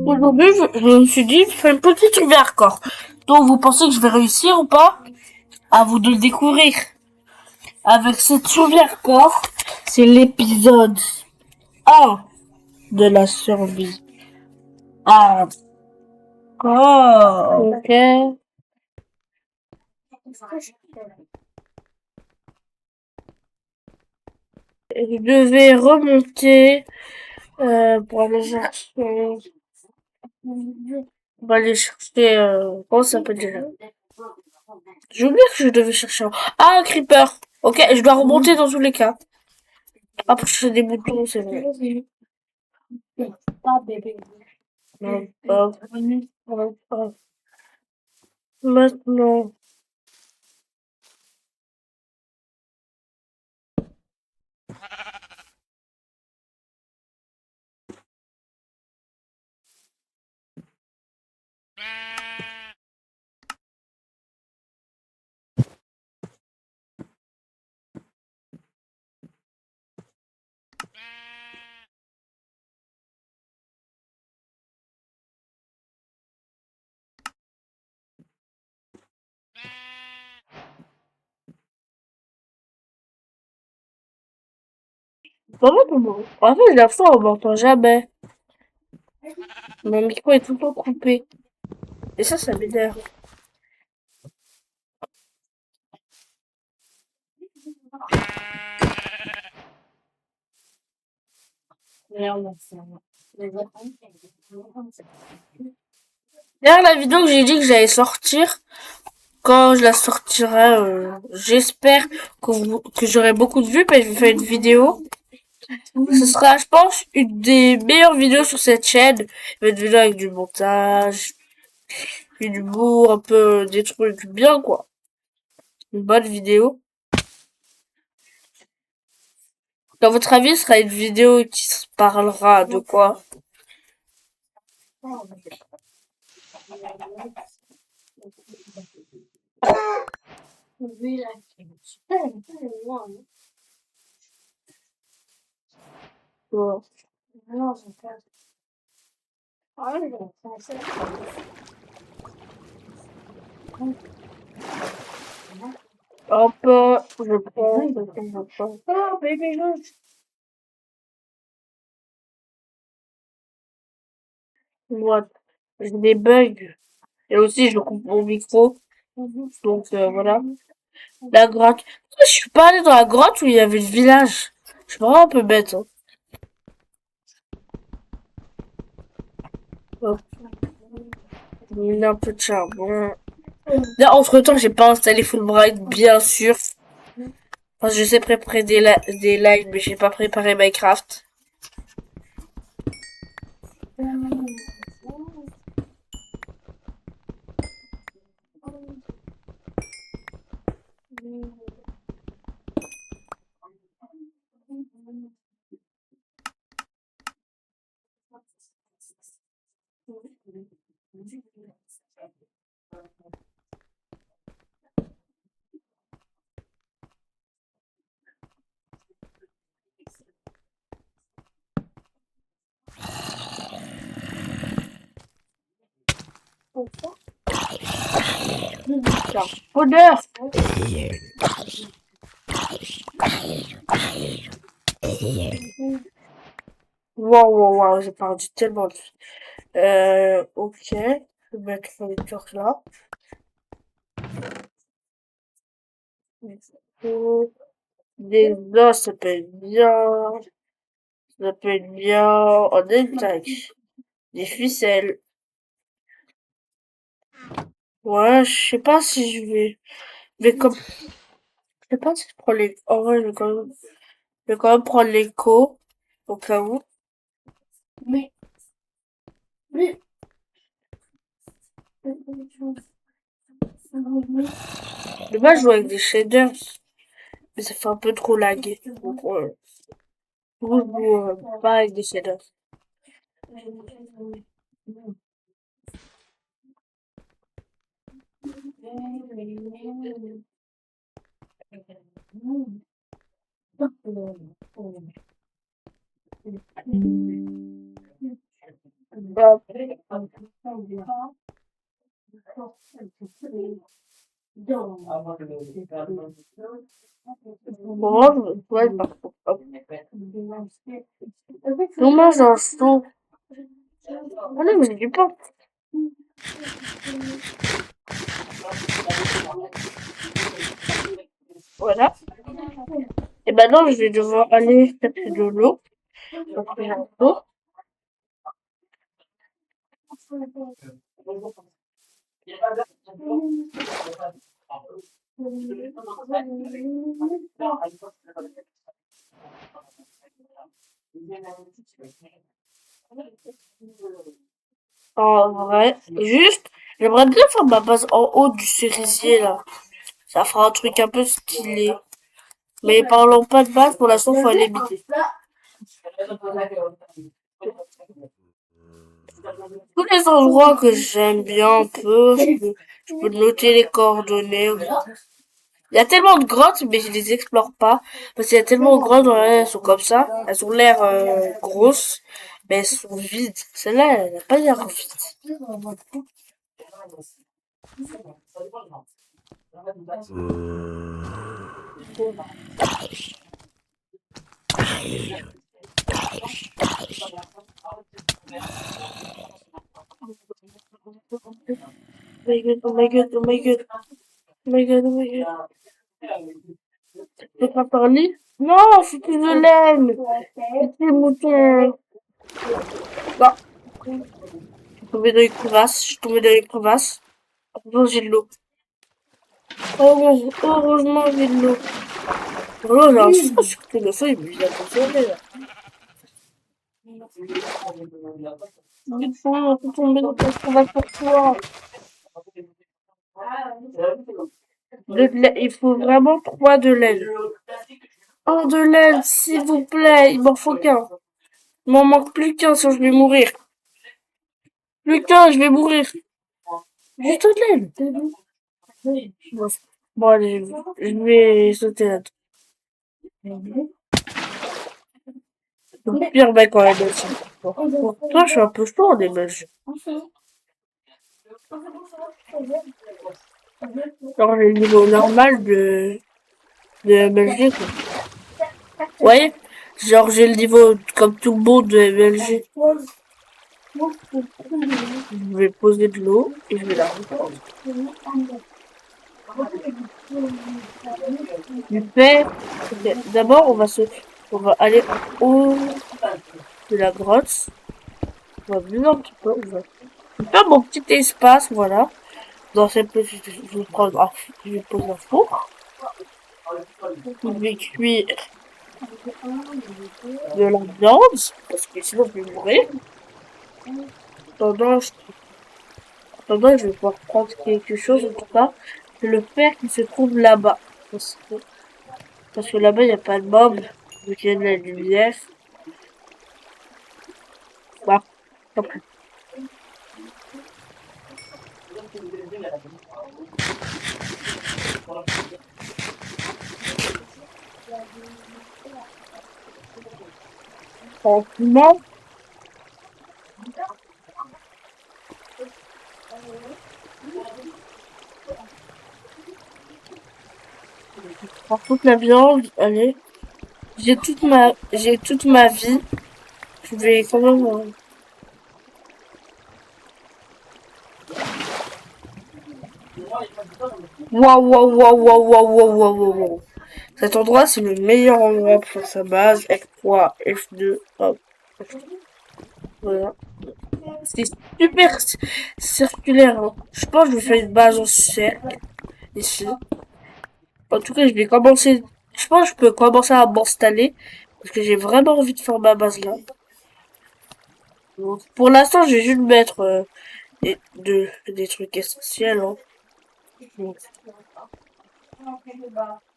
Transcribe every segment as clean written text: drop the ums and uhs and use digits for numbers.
Aujourd'hui, je me suis dit, je fais une petite survie hardcore. Donc, vous pensez que je vais réussir ou pas? À vous de le découvrir. Avec cette survie hardcore, c'est l'épisode 1 de la survie hardcore. Ok. Je devais remonter pour aller chercher. Pour aller chercher. Comment ça s'appelle déjà? J'ai oublié que je devais chercher Ah, un creeper. Ok, je dois remonter dans tous les cas. Ah, pour chercher des boutons, c'est vrai. Hop, hop, hop. Maintenant. En fait, la fois, on m'entend jamais. Mon micro est tout le temps coupé. Et ça m'énerve. D'ailleurs, la vidéo que j'ai dit que j'allais sortir, quand je la sortirai, j'espère que j'aurai beaucoup de vues, parce que je vais faire une vidéo. Ce sera, je pense, une des meilleures vidéos sur cette chaîne. Une vidéo avec du montage, une humour, un peu des trucs bien, quoi. Une bonne vidéo. Dans votre avis, ce sera une vidéo qui se parlera de quoi? Ouais. Hop, je prends. Oh, baby, what? J'ai des bugs. Et aussi, je coupe mon micro. Donc, voilà. La grotte. Je suis pas allée dans la grotte où il y avait le village. Je suis vraiment un peu bête, hein. Hop, mis un peu de charbon. Là, entre temps, j'ai pas installé Fulbright, bien sûr. Enfin, je sais préparer des lives, mais j'ai pas préparé Minecraft. Tiens, odeur! Wow, j'ai perdu tellement de vie. Ok. Je vais mettre les torches là. Des os, ça peut être bien. Ça peut être bien. En détail. Des ficelles. Ouais, je sais pas si je vais. Mais comme. Je sais pas si je prends les. En vrai, je vais quand même prendre l'écho. Au cas où. Mais. Mais. De base, je joue avec des shaders. Mais ça fait un peu trop laguer. Donc, je joue pas avec des shaders. Bah, moi, je ouais, par contre. Hop. Comment j'en sous? Ah non, mais j'ai du pain. Voilà. Et maintenant, je vais devoir aller chercher de l'eau. Donc, j'ai un seau. En vrai, juste, j'aimerais bien faire ma base en haut du cerisier, là. Ça fera un truc un peu stylé. Mais parlons pas de base, pour l'instant, faut aller éviter. Tous les endroits que j'aime bien un peu, je peux noter les coordonnées. Il y a tellement de grottes, mais je les explore pas. Parce qu'il y a tellement de grottes, ouais, elles sont comme ça. Elles ont l'air grosses, mais elles sont vides. Celle-là, elle n'a pas l'air vide. Oh my god, oh my god, oh my god, oh my god, oh my god. Je peux pas parler? Non, c'est plus de laine. C'est le mouton. Bah, je suis tombée dans une crevasse. Je suis tombée dans une crevasse. Heureusement, j'ai de l'eau. Heureusement, j'ai de l'eau. Oh là, j'ai un fou, surtout le feu, il me vient de sauver, là. Putain, on peut tomber dans une crevasse pour toi. Il faut vraiment 3 de laine. Oh, de laine, s'il vous plaît. Il m'en faut qu'un. Il m'en manque plus qu'un, sinon je vais mourir. Plus qu'un, je vais mourir. Juste de laine. Bon, allez, je vais sauter là-dessus. Le pire mec quand même aussi. Pour toi, je suis un peu chaud en émoji. Genre, j'ai le niveau normal de MLG, quoi. Ouais, genre, j'ai le niveau comme tout le monde de MLG. Je vais poser de l'eau et je vais la reprendre. Super. Ok, d'abord, on va aller au de la grotte. On va venir un petit peu. Je vais faire mon petit espace, voilà. Dans cette petite, je vais prendre je vais poser un four. Je vais cuire de la viande, parce que sinon je vais mourir. Pendant, je, pendant, je vais pouvoir prendre quelque chose, en tout cas. C'est le fer qui se trouve là-bas. Parce que là-bas, il n'y a pas de mob, vu qu'il y a de la lumière. Bah, tant pis. Tranquillement, par toute la viande, allez. J'ai toute ma vie. Je vais quand même, waouh, waouh, waouh, waouh, waouh, waouh, waouh, waouh. Cet endroit, c'est le meilleur endroit pour faire sa base. F3, F2, hop. Voilà. C'est super circulaire, hein. Je pense que je vais faire une base en cercle, ici. En tout cas, je vais commencer, je pense que je peux commencer à m'installer, parce que j'ai vraiment envie de faire ma base là. Donc, pour l'instant, je vais juste mettre, des trucs essentiels, hein. Donc,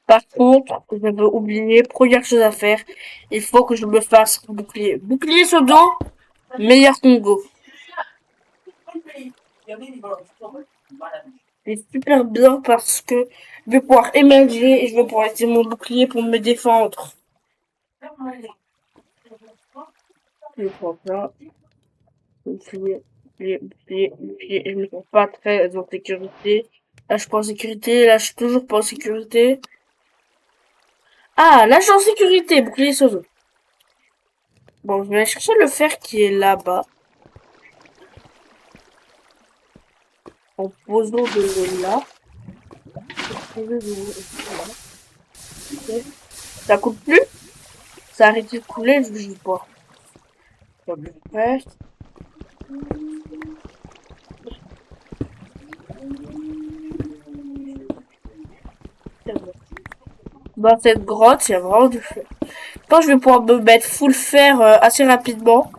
par contre, je vais oublier, première chose à faire, il faut que je me fasse un bouclier. Bouclier sur dos, meilleur Congo. C'est super bien parce que je vais pouvoir émerger et je vais pouvoir utiliser mon bouclier pour me défendre. Je prends ça. Je me sens pas très en sécurité. Là, je suis pas en sécurité. Là, je suis toujours pas en sécurité. Ah, là, je suis en sécurité. Bouclier sur eux. Bon, je vais aller chercher le fer qui est là-bas. En posant de l'eau là. Ça coule plus? Ça a arrêté de couler, je sais pas. Comme le fer. Dans cette grotte, il y a vraiment du fer. Je pense que je vais pouvoir me mettre full fer assez rapidement.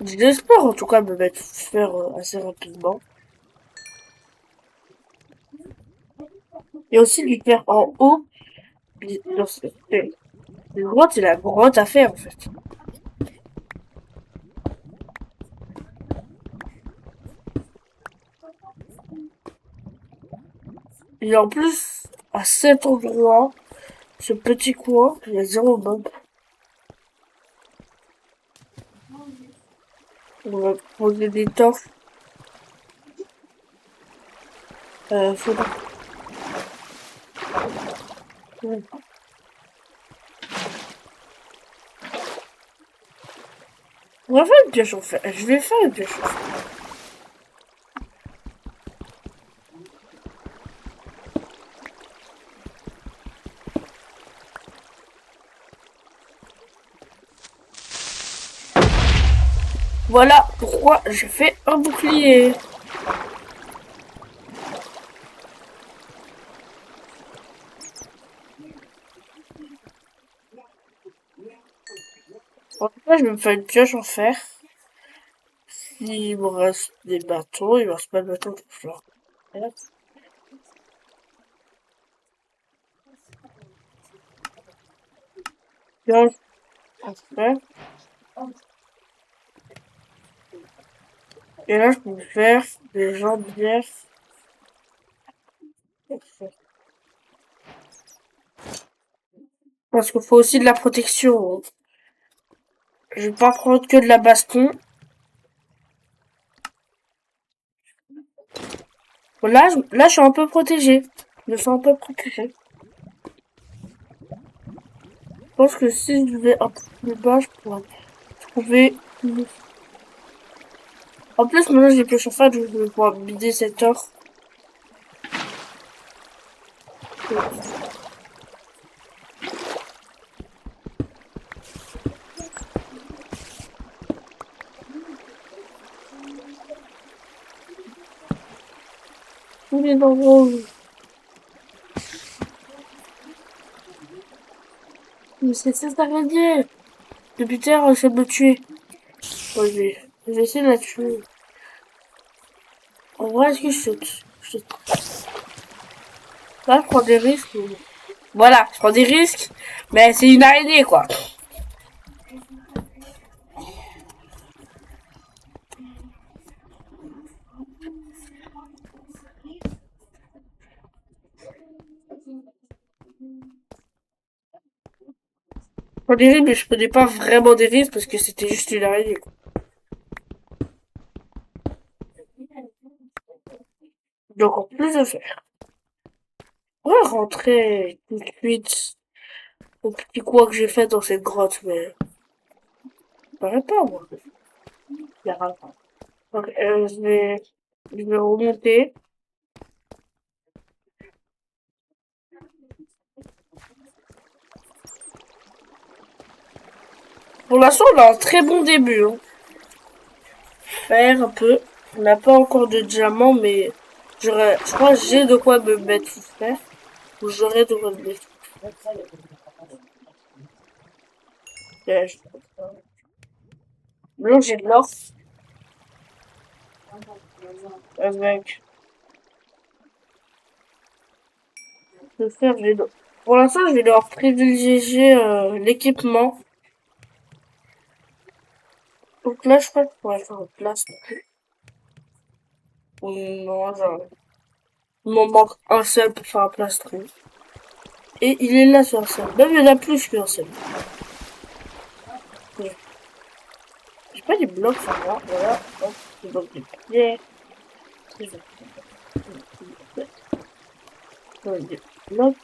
J'espère en tout cas me mettre full fer assez rapidement. Il y a aussi du fer en haut. Dans cette grotte, c'est la grotte à faire en fait. Et en plus, à cet endroit, ce petit coin, il y a zéro mob. On va poser des torches. Faudra... On va faire une pioche en fer. Je vais faire une pioche en fer. Voilà pourquoi j'ai fait un bouclier. En tout cas, je vais me faire une pioche en fer. Il me reste des bateaux, il me reste pas de bateaux de fleurs. Pioche en fer. Et là, je peux faire des jambières. Parce qu'il faut aussi de la protection. Je vais pas prendre que de la baston. Bon, là, je suis un peu protégé. Je me sens un peu protégé. Je pense que si je vais un peu plus bas, je pourrais trouver... En plus, maintenant, j'ai plus chauffage, je vais pouvoir bider cette or. Tous les endroits où... Mais c'est cette araignée. Depuis terre, elle essaie de me tuer. Bon, je vais essayer de la tuer. En vrai, est-ce que je saute? Je saute. Là, je prends des risques. Voilà, je prends des risques. Mais c'est une araignée, quoi. Je prends des risques, mais je prenais pas vraiment des risques parce que c'était juste une araignée, quoi. Donc, en plus de faire. On va rentrer tout de suite au petit coin que j'ai fait dans cette grotte, mais... Ça paraît pas, moi. Il y a rien. Donc, je vais remonter. Pour l'instant, on a un très bon début. Hein. Faire un peu. On n'a pas encore de diamant, mais je crois que j'ai de quoi me mettre sous fer. Ou j'aurais de quoi me mettre sous fer. Là, j'ai de l'or. Avec le fer, pour l'instant, je vais devoir privilégier l'équipement. Donc là, je crois que je pourrais faire une place. Non, genre, il m'en manque un seul pour faire un plastron. Et il est là sur un seul. Même il y en a plus qu'un seul. Pas des blocs, ça va. Voilà. Hop, des blocs de pierre. Des blocs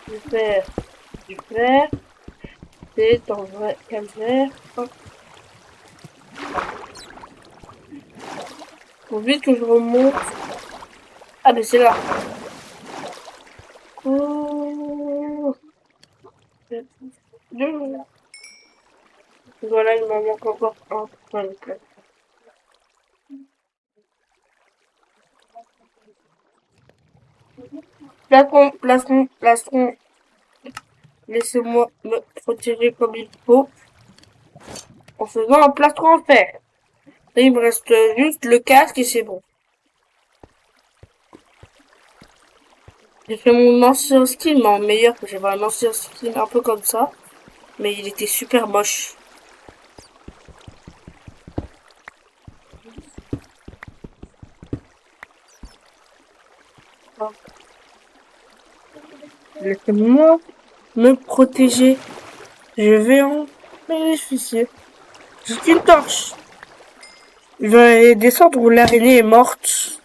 du fer. Du fer. C'est en vrai calvaire. Hop. Faut vite que je remonte. Ah, mais c'est là. Oh. Voilà, il m'en manque encore un. Plastron. Laissez-moi me protéger comme il faut en faisant un plastron en fer. Là, il me reste juste le casque et c'est bon. J'ai fait mon ancien skin, mais en meilleur, parce que j'avais un ancien skin un peu comme ça. Mais il était super moche. Laissez-moi me protéger. Je vais en bénéficier. J'ai une torche. Je vais descendre où l'araignée est morte.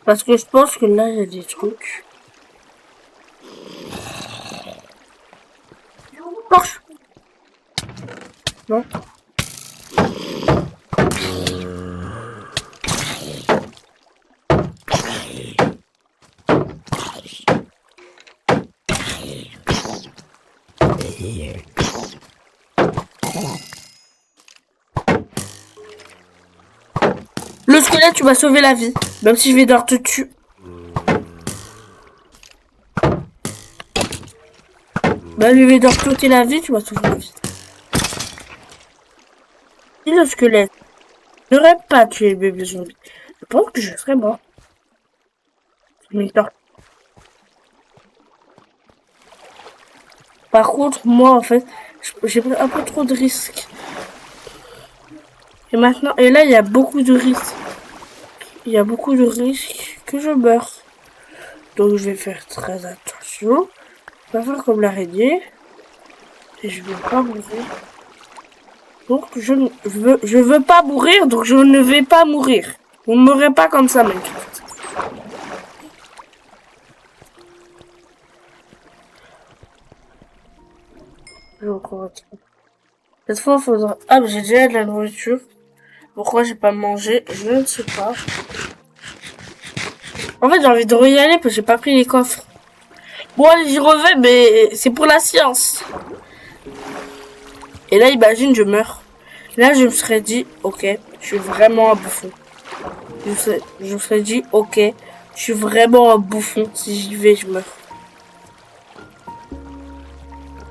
Parce que je pense que là, il y a des trucs. Torche. Non. Le squelette, tu m'as sauvé la vie. Même si je vais devoir te tuer. Même si je vais devoir te ôter la vie, tu m'as sauvé la vie. Si le squelette n'aurait pas tué le bébé zombie, je pense que je serais mort. Mais non. Par contre, moi, en fait, j'ai pris un peu trop de risques. Et maintenant, et là, il y a beaucoup de risques. Il y a beaucoup de risques que je meure. Donc, je vais faire très attention. Je vais faire comme l'araignée. Et je vais pas mourir. Donc, je veux pas mourir, donc je ne vais pas mourir. Vous ne mourrez pas comme ça, mec. Cette fois, il faudra... Ah, mais j'ai déjà de la nourriture. Pourquoi j'ai pas mangé? Je ne sais pas. En fait, j'ai envie de y aller parce que j'ai pas pris les coffres. Bon, allez, j'y reviens, mais c'est pour la science. Et là, imagine, je meurs. Là, je me serais dit, ok, je suis vraiment un bouffon. Je me serais dit, ok, je suis vraiment un bouffon. Si j'y vais, je meurs.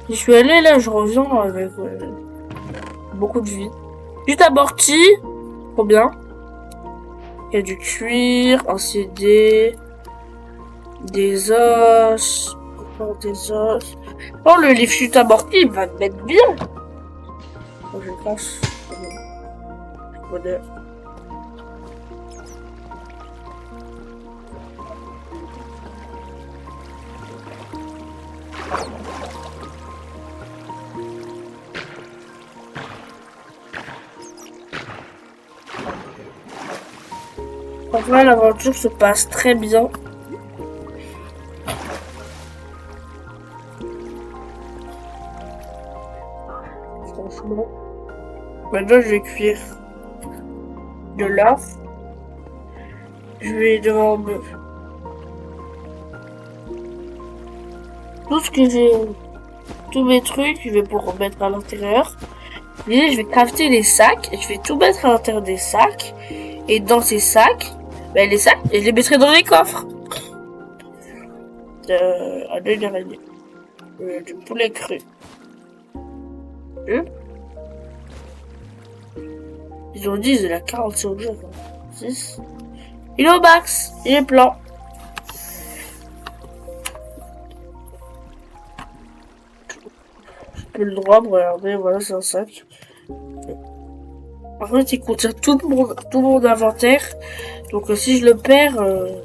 Je suis allé, là, je reviens avec beaucoup de vie. Juste amorti. Trop bien. Il y a du cuir, un CD, des os, encore des os. Oh, le livre chute amorti, il va te mettre bien. Oh, je pense. Bonheur. Enfin, l'aventure se passe très bien. Franchement. Maintenant, je vais cuire de l'œuf. Je vais devoir me... Tout ce que j'ai... Tous mes trucs, je vais pour mettre à l'intérieur. Et je vais crafter les sacs. Et je vais tout mettre à l'intérieur des sacs. Et dans ces sacs... Ben, les sacs, et je les mettrai dans les coffres. Un œil d'araignée. Du poulet cru. Ils ont dit, il a 46 objets. 6. Il est au max. Il est plein. J'ai plus le droit de regarder. Voilà, c'est un sac. En fait, il contient tout mon inventaire. Donc, si je le perds... ouais.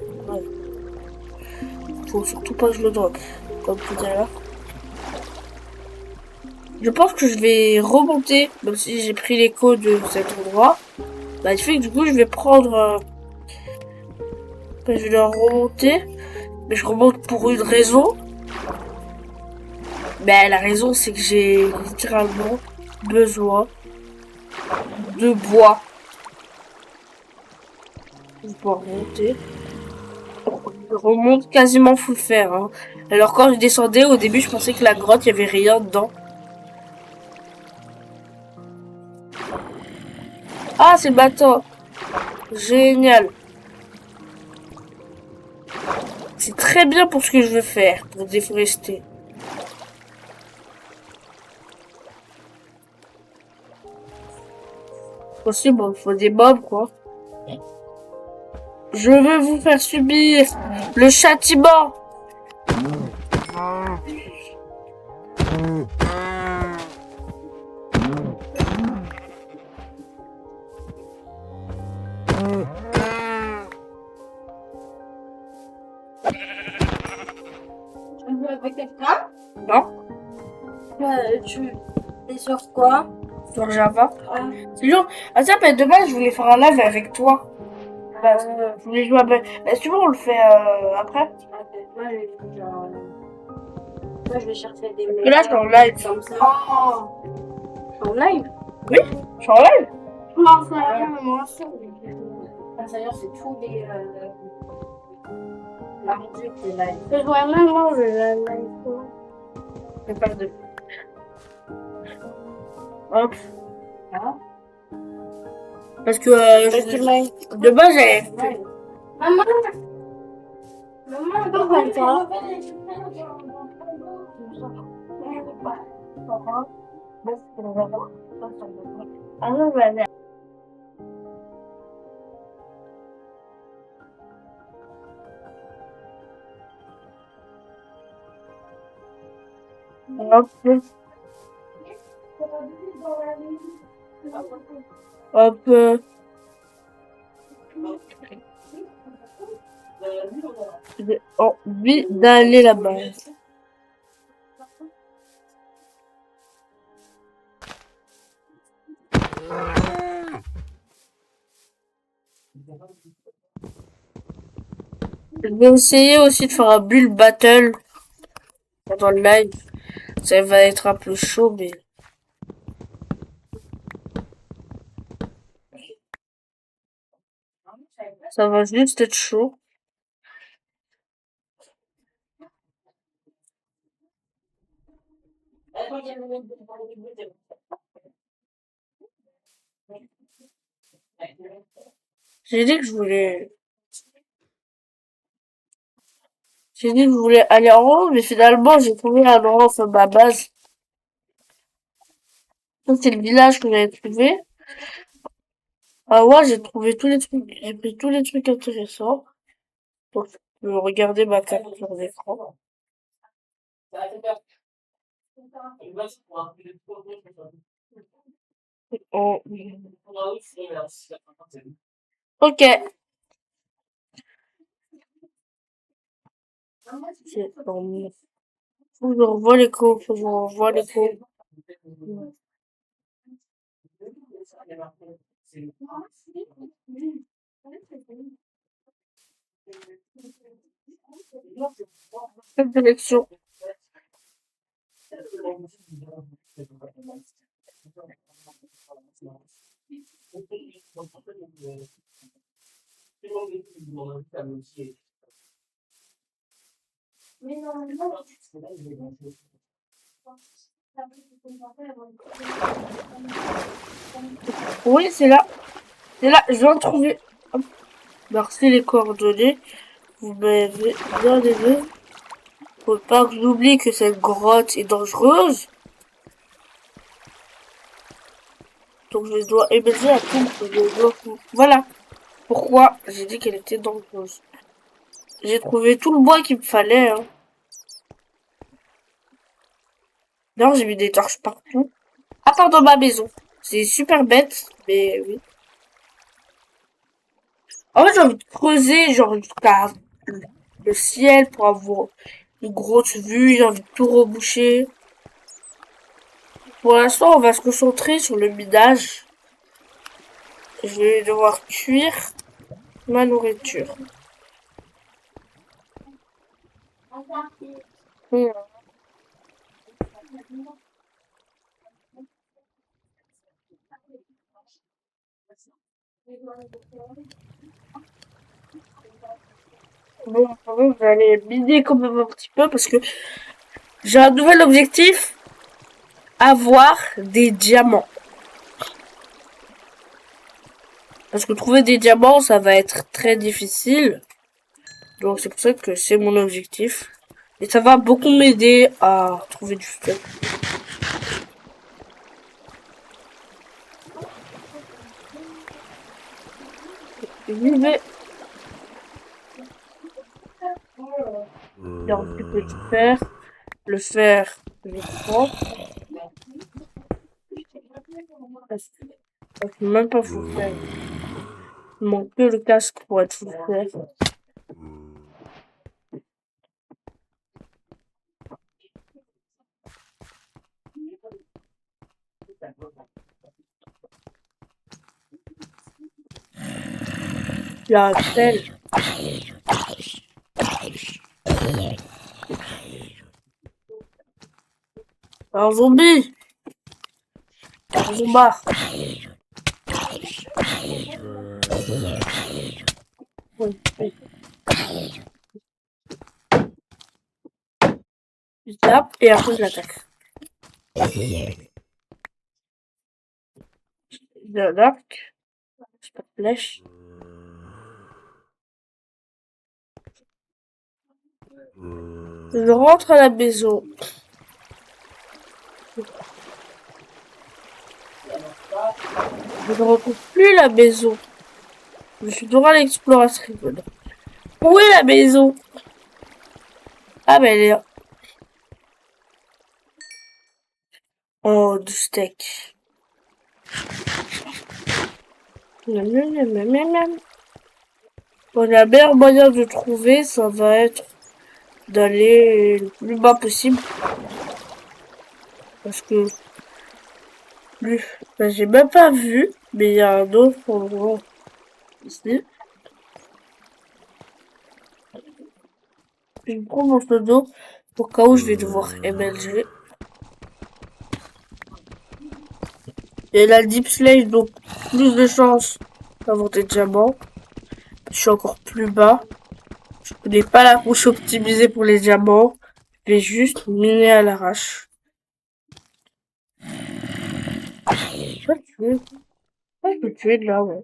Faut surtout pas que je le drop, comme tout à l'heure. Je pense que je vais remonter, même si j'ai pris l'écho de cet endroit. Bah, il fait que du coup, je vais prendre... je vais leur remonter. Mais je remonte pour une raison. Mais la raison, c'est que j'ai littéralement besoin de bois pour pouvoir remonter. Je remonte quasiment full fer. Hein. Alors quand je descendais, au début, je pensais que la grotte, il y avait rien dedans. Ah, c'est le bateau. Génial. C'est très bien pour ce que je veux faire, pour déforester. Aussi, bon, il faut des mobs, quoi. Je veux vous faire subir le châtiment. Tu joues avec quelqu'un? Non, Tu es sur quoi? sur Java. Ah. Sinon, à ça, de base, je voulais faire un live avec toi. Parce que je voulais jouer avec... Bah, si tu veux, on le fait après. Moi, je vais chercher des Parce que là, je suis en live. comme ça. Oh. En live? Oui, je suis en live. Non, ça a rien, moi aussi. D'ailleurs, c'est tous les mardis que live. Je vois même moi, je live. Je passe de... Hop. Ah. Parce que de base, j'avais fait... Maman! Maman, pourquoi toi? Ah non, voilà. Hop. Hop. J'ai envie d'aller là-bas. Je vais essayer aussi de faire un bull battle pendant le live. Ça va être un peu chaud, mais... ça va juste être chaud. J'ai dit que je voulais... J'ai dit que je voulais aller en haut, mais finalement, j'ai trouvé un endroit, enfin, ma base. Ça, c'est le village que j'avais trouvé. Ah ouais, j'ai trouvé tous les trucs, j'ai pris tous les trucs intéressants. Donc, je peux regarder ma capture d'écran. Oh. Ok. C'est bon. Faut que je revoie l'écho, faut que je revoie l'écho. Quelle direction? Oui, c'est là. C'est là, je viens de trouver. Hop. Merci les coordonnées. Vous m'avez bien aidé. Faut pas que j'oublie que cette grotte est dangereuse. Donc je dois émerger à tout. Voilà pourquoi j'ai dit qu'elle était dangereuse. J'ai trouvé tout le bois qu'il me fallait. Hein. D'ailleurs, j'ai mis des torches partout. À part dans ma maison. C'est super bête, mais oui. En fait, j'ai envie de creuser, genre, jusqu'à le ciel pour avoir une grosse vue. J'ai envie de tout reboucher. Pour l'instant, on va se concentrer sur le minage. Je vais devoir cuire ma nourriture. Hmm. Bon, je vais aller miner quand même un petit peu parce que j'ai un nouvel objectif. Avoir des diamants. Parce que trouver des diamants, ça va être très difficile. Donc c'est pour ça que c'est mon objectif. Et ça va beaucoup m'aider à trouver du feu. J'y vais. Il y a un petit peu de fer. Le fer, je prends. Parce que même pas full fer. Il manque que le casque pour être full fer. Il y a un sel. Un zombie. Un zombard. Oui, oui. Je tape et après je l'attaque. Je l'arc. J'ai pas de flèche. Je rentre à la maison. Je ne retrouve plus la maison. Je suis devant l'exploratrice. Où est la maison? Ah, mais elle est là. Oh, du steak. Bon, la meilleure moyen de trouver, ça va être d'aller le plus bas possible. Parce que ben, j'ai même pas vu, mais il y a un autre endroit ici. Je prends mon pseudo au cas où je vais devoir MLG. Et la Deep Slate, donc plus de chances d'avoir des diamants. Je suis encore plus bas. Je connais pas la couche optimisée pour les diamants. Je vais juste miner à l'arrache. Je peux tuer. Ouais, je peux tuer de là, ouais.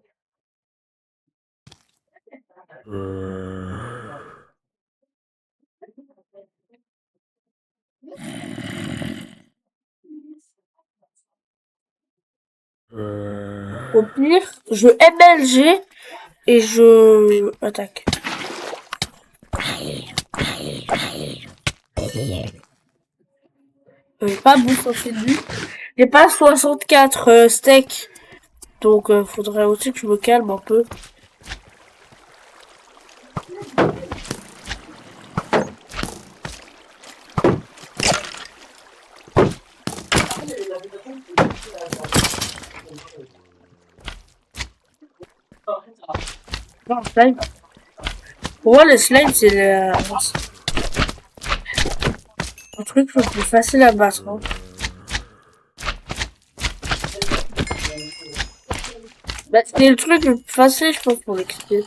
Au pire, je MLG et je attaque. Pas bouffe infinie. J'ai pas 64 steaks. Donc faudrait aussi que je me calme un peu. Non, slime. Pour moi, le slime, c'est le truc le plus facile à battre. Hein. Bah, c'est le truc le plus facile, je pense, pour l'expliquer.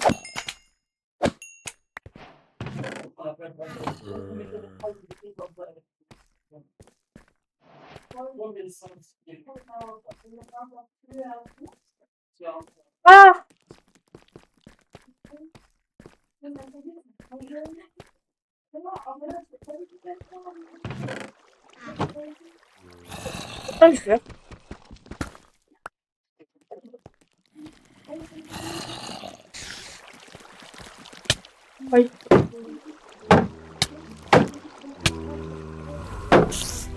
Ah! Ah, je fais. Oui.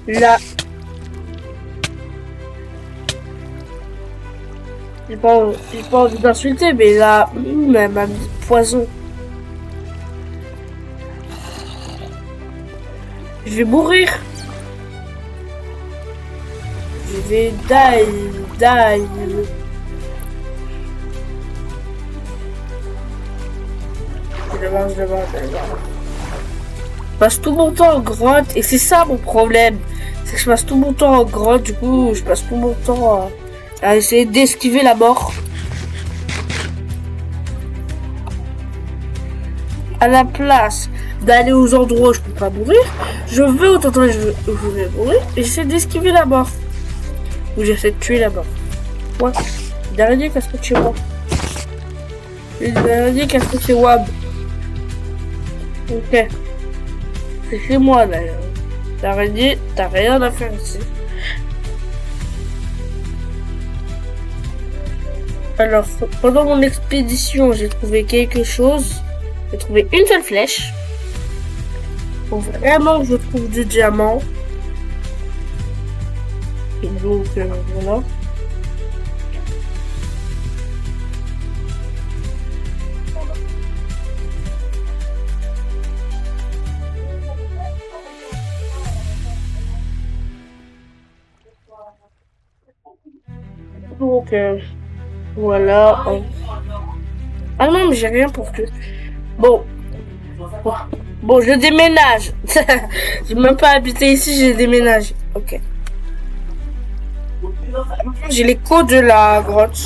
Là. J'ai pas envie d'insulter, mais là, elle m'a mis poison. Je vais mourir. Je vais die. Je passe tout mon temps en grotte et c'est ça mon problème. C'est que je passe tout mon temps en grotte, du coup je passe tout mon temps à essayer d'esquiver la mort. À la place d'aller aux endroits où je peux pas mourir, je veux autant où je vais mourir et j'essaie d'esquiver la mort. Ou j'essaie de tuer la mort. Ouais. Une araignée casse chez moi. Une araignée casse chez Wab. Ok. C'est chez moi d'ailleurs. L'araignée, t'as rien à faire ici. Alors, pendant mon expédition, j'ai trouvé quelque chose. J'ai trouvé une seule flèche. Faut vraiment que je trouve du diamant. Et donc, voilà. Donc, voilà. Ah non, mais j'ai rien pour que... Bon, je déménage. J'ai même pas habité ici, j'ai déménagé. Ok. J'ai l'écho de la grotte.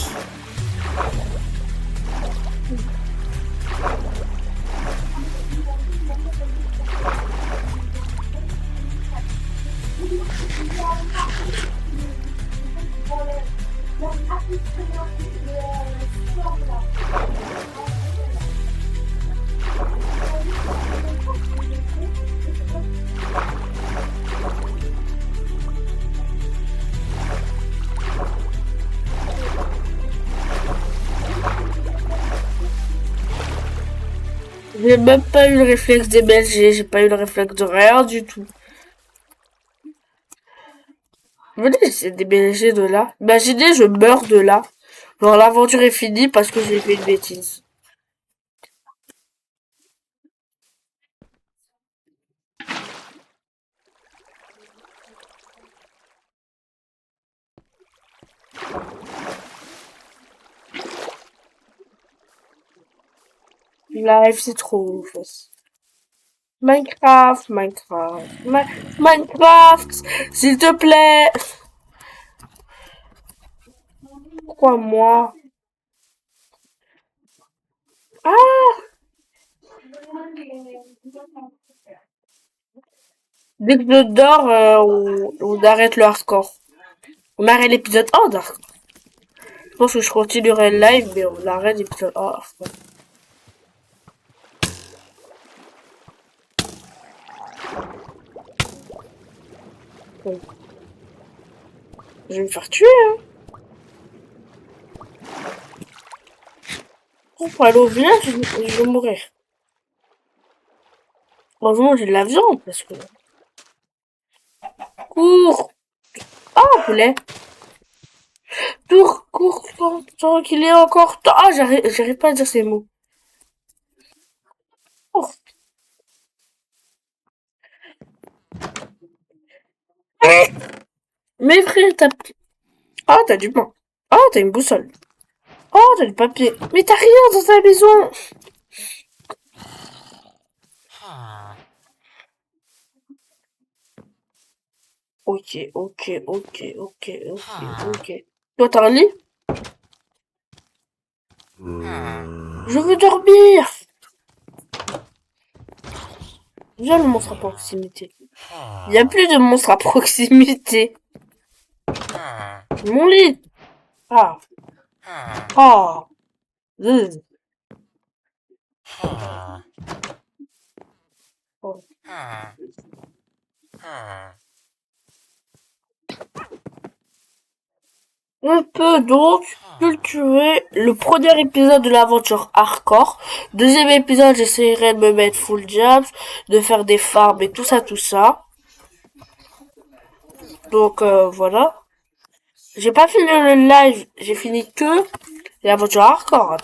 J'ai même pas eu le réflexe d'émerger, j'ai pas eu le réflexe de rien du tout. Venez, j'essaie d'émerger de là. Imaginez, je meurs de là. Genre, l'aventure est finie parce que j'ai fait une bêtise. Live, c'est trop facile. Minecraft, s'il te plaît. Pourquoi moi? Ah! Dès que je dors, on arrête le hardcore. On arrête l'épisode 1 d'hardcore. Je pense que je continuerai le live, mais on arrête l'épisode 1 hardcore. Bon. Je vais me faire tuer, hein. Pour aller au village, je vais mourir. Heureusement, j'ai de la viande, parce que... Cours! Oh, poulet! Cours, tant qu'il est encore temps. Ah, j'arrive pas à dire ces mots. Oh. Mais frère, ah, t'as du pain. Ah, t'as une boussole. Oh, t'as du papier. Mais t'as rien dans ta maison. Ok. Toi, t'as un lit? Je veux dormir. Viens, le monstre à proximité. Il n'y a plus de monstre à proximité. Mon lit. Ah. Oh. Oh. On peut donc cultiver le premier épisode de l'aventure hardcore. Deuxième épisode, j'essaierai de me mettre full jobs, de faire des farms et tout ça. Donc voilà. J'ai pas fini le live, j'ai fini que l'aventure hardcore.